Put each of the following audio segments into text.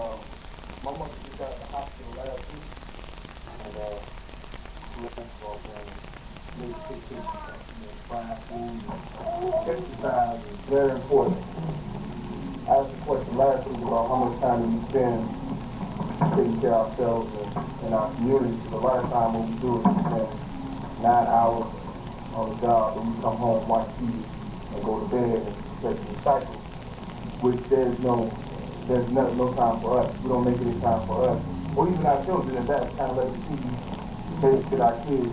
My mother just got out of the hospital last week, and she went for really sick patients, fried food, exercise is very important. I asked a question last week about how much time do we spend taking care of ourselves and our community. Because a lot of time what we do is we spend 9 hours on the job, and we come home, watch TV, and go to bed and set the cycle, which there's no time for us. We don't make any time for us. Or even our children, and that's kind of like the TV babysit our kids.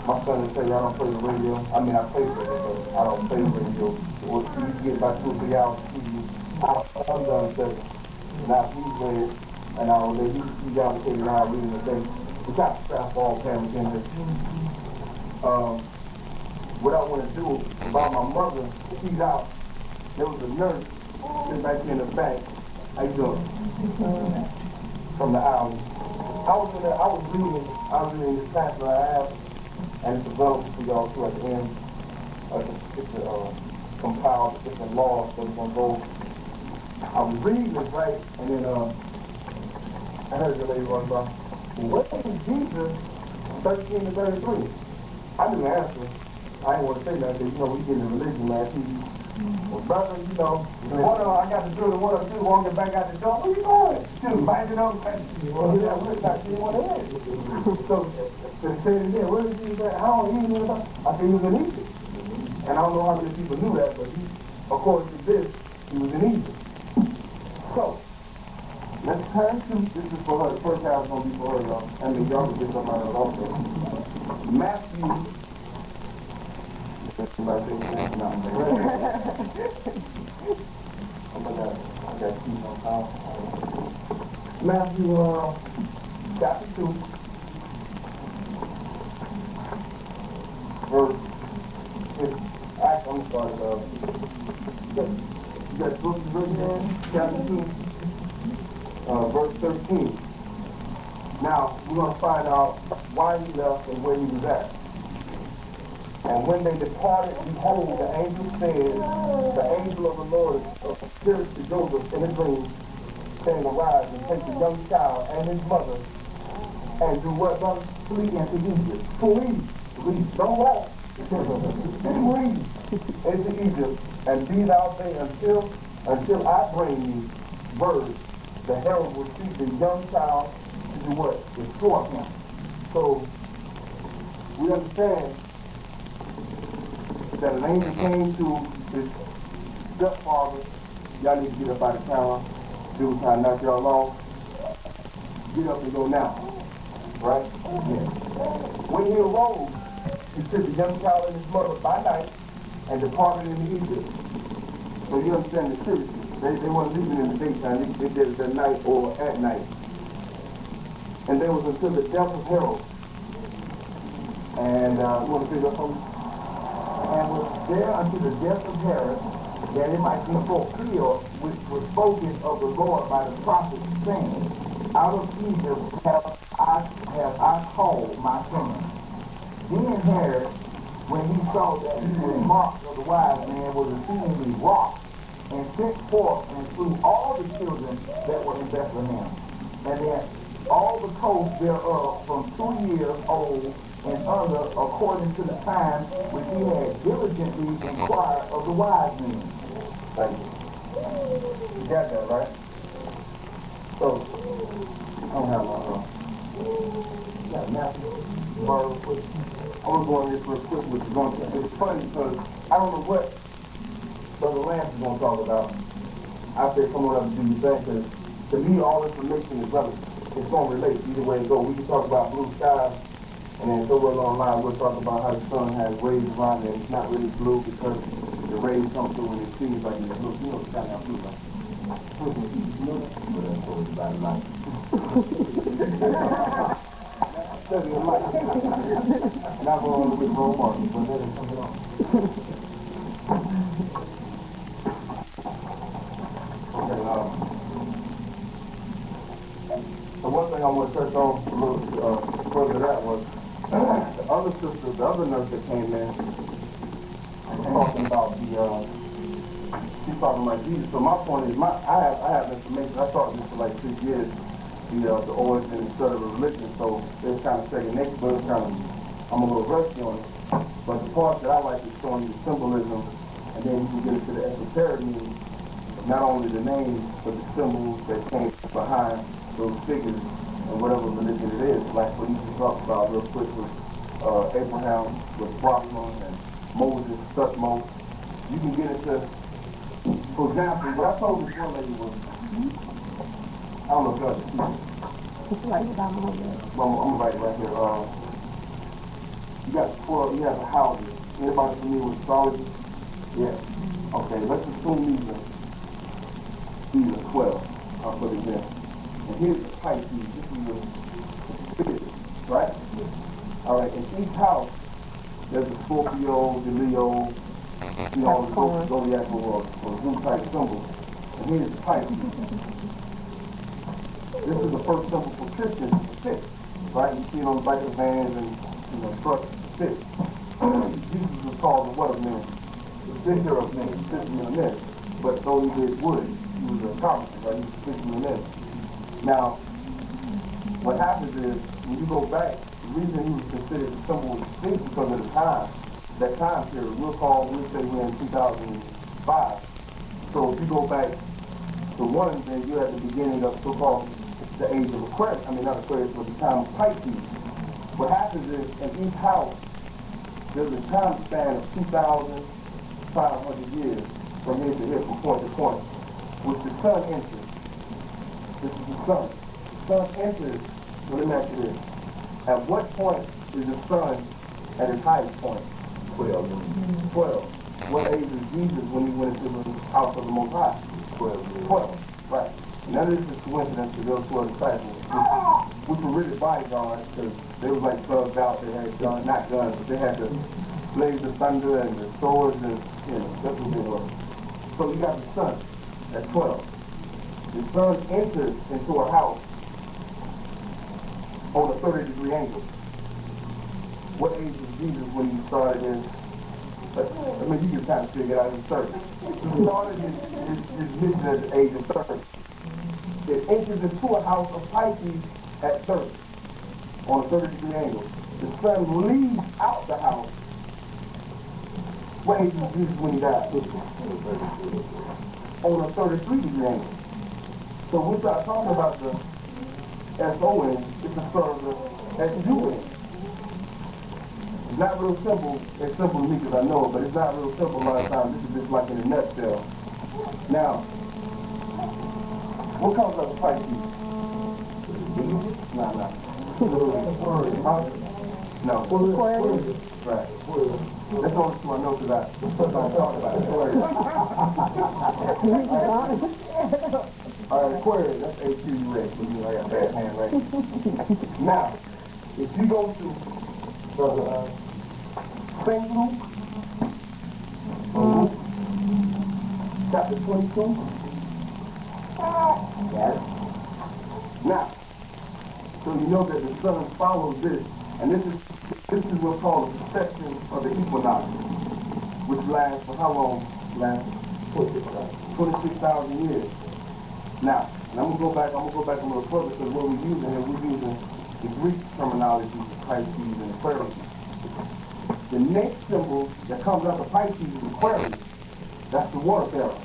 My son will tell you I don't play the radio. I mean, I play the radio, but I don't play the radio. Or if you get about 2 or 3 hours of TV, I'm done studying. Now he's read an hour later, he's allocated an hour reading a day. We got to strap all families in this. What I want to do about my mother, she's out. There was a nurse sitting back here in the back. How you doing? From the alley. I was reading this pamphlet I have, and it's available for y'all too at the end. It's compiled the different laws that we're going to go. I was reading this, right, and then I heard the lady run by, well, what is Jesus 13 to 33? I didn't answer. I didn't want to say that because, we get in religion, man. Well, brother, I got to do the 1 or 2, won't get back out the door. Where you going? Dude, bind it up. Well, yeah, we're not seeing one of that. So, they said it again, where is he at? How long he was in? I said he was in Egypt. And I don't know how many people knew that, but according to this, he was in Egypt. So, let's turn to, this is for her, the first half is going to be for her, y'all. I mean, y'all can get something out of it also. Matthew. Oh my God, I got keys on top. Matthew, chapter 2, verse, I'm sorry, you got book written in, chapter 2, verse 13. Now, we're going to find out why he left and where he was at. And when they departed, behold, the angel said, the angel of the Lord appeared to Joseph in a dream, saying, arise and take the young child and his mother, and do what, brother? Flee into Egypt. Flee. Don't walk. Flee into Egypt, and be thou there until I bring you word. The herald will see the young child to do what? Destroy him. So, we understand that an angel came to his stepfather. Y'all need to get up out of town. They were trying to knock y'all off. Get up and go now. Right? Yeah. When he arose, he took the young child and his mother by night and departed into Egypt. So you understand the seriousness. They weren't leaving in the daytime. They did it at night or at night. And there was until the death of Herod. And you want to figure out something? And was there unto the death of Herod, that it might be fulfilled, which was spoken of the Lord by the prophet, saying, out of Egypt have I called my son. Then Herod, when he saw that he was marked of the wise man, was exceedingly wroth, and sent forth and slew all the children that were in Bethlehem, and then all the coast thereof from 2 years old and under, according to the time which he had diligently inquired of the wise men. Thank you. You got that, right? So, I don't have my, got Matthew, verse. I want to go on this real quick, which is going to, it's funny because I don't know what Brother Lance is going to talk about. I said, come on up and do your thing, because to me, all information is relevant. It's going to relate either way it goes. We can talk about blue skies. And then somewhere along the line, we'll talk about how the sun has rays around it. It's not really blue because the rays come through and it seems like it's blue. You know it's kind of blue, right? You know that? But that's always about light. Studying light. And I'm going with role models, but that is something else. Okay, so one thing I want to touch on a little further that was the other sister, the other nurse that came in, talking about the She's talking about Jesus. So my point is, I have information. I taught this for like 6 years, the origin and study of religion. So it's kind of second nature, but it's kind of, I'm a little rusty on it. But the part that I like is showing you the symbolism, and then you can get into the esoteric meaning, not only the names, but the symbols that came behind those figures and whatever religion it is. Like what you just talked about real quick with Abraham, with Brahman, and Moses, Thutmose. You can get into, for example, what I told this one lady was, I don't know if y'all It's right about my head. I'm gonna write it right here. You got 12, you have the houses. Anybody familiar with astrology? Yeah. Okay, let's assume these are 12. I'll put it there. And here's the Pisces. This is the spirit, right? All right, in each house, there's the Scorpio, the Leo, the zodiac or zoo type symbols. And here's the Pisces. This is the first symbol for Christians, the 6, right? You see it on the back of the vans and trucks, the 6. Jesus was called the what of men? The fisher of men, fisherman of men. But though he did wood, he was a carpenter, right? He was a fisherman of men. Now, what happens is, when you go back, the reason he was considered the symbol of the 6 because of the time, that time period. We'll say we're in 2005. So if you go back to one, then you're at the beginning of so-called the age of Aquarius. I mean, not Aquarius, but the time of Pisces. What happens is, in each house, there's a time span of 2,500 years from here to here, from point to point, which the sun enters. This is the sun. The sun enters, well, let me ask you this. At what point is the sun at its highest point? 12. 12. What age is Jesus when he went into the house of the Most High? 12. 12, right. None of this is coincidence to those 12 disciples, which were really bodyguards, because they was like thugged out. They had guns, not guns, but they had the blades of thunder and the swords, and that's what they were. So you got the sun at 12. The sun enters into a house on a 30-degree angle. What age was Jesus when he started his? I mean, you can kind of figure it out in 30. He started his mission at the age of 30. It enters into a house of Pisces at 30, on a 30-degree angle. The sun leaves out the house. What age was Jesus when he died? On a 33-degree angle. So we start talking about the S-O-N, it's a sort of the S-U-N. It's not real simple. It's simple to me because I know it, but it's not real simple a lot of times. This is just like in a nutshell. Now, what comes up with Pisces? No. No. Aquarius. Right. That's the only two I know because I talk about it. All right, Aquarius, that's A-Q-U-S. I got bad handwriting. Now, if you go to St. Luke, chapter 22. Yes. Now, so you know that the sun follows this, and this is what's called the perception of the equinox, which lasts for how long? Lasts 26,000 years. Now, and I'm gonna go back a little further because what we're using here, we're using the Greek terminology for Pisces and Aquarius. The next symbol that comes out of Pisces is Aquarius. That's the water bearer,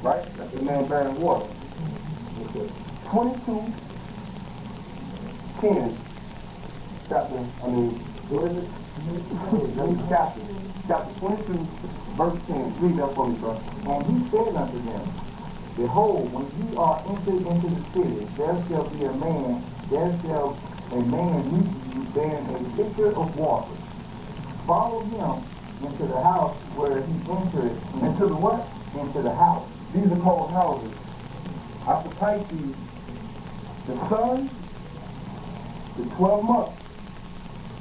right? That's the man bearing water. 22, 10, chapter, what is it? Chapter 22, verse 10. Read that for me, brother. And he said unto them, Behold, when ye are entered into the city, there shall be a man meet you bearing a pitcher of water. Follow him into the house where he entered. Into the what? Into the house. These are called houses. After Pisces, the sun, the 12 months,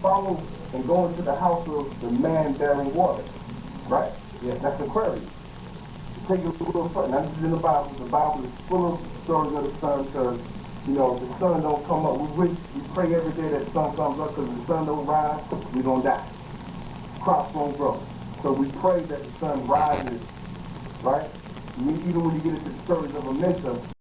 follow and go into the house of the man bearing water. Right? Yeah, that's Aquarius. Take it a little further. Now, this is in the Bible. The Bible is full of stories of the sun because, the sun don't come up. We pray every day that the sun comes up because if the sun don't rise, we're going to die. Crops won't grow. So we pray that the sun rises, right? Even when you get into the stories of a mentor,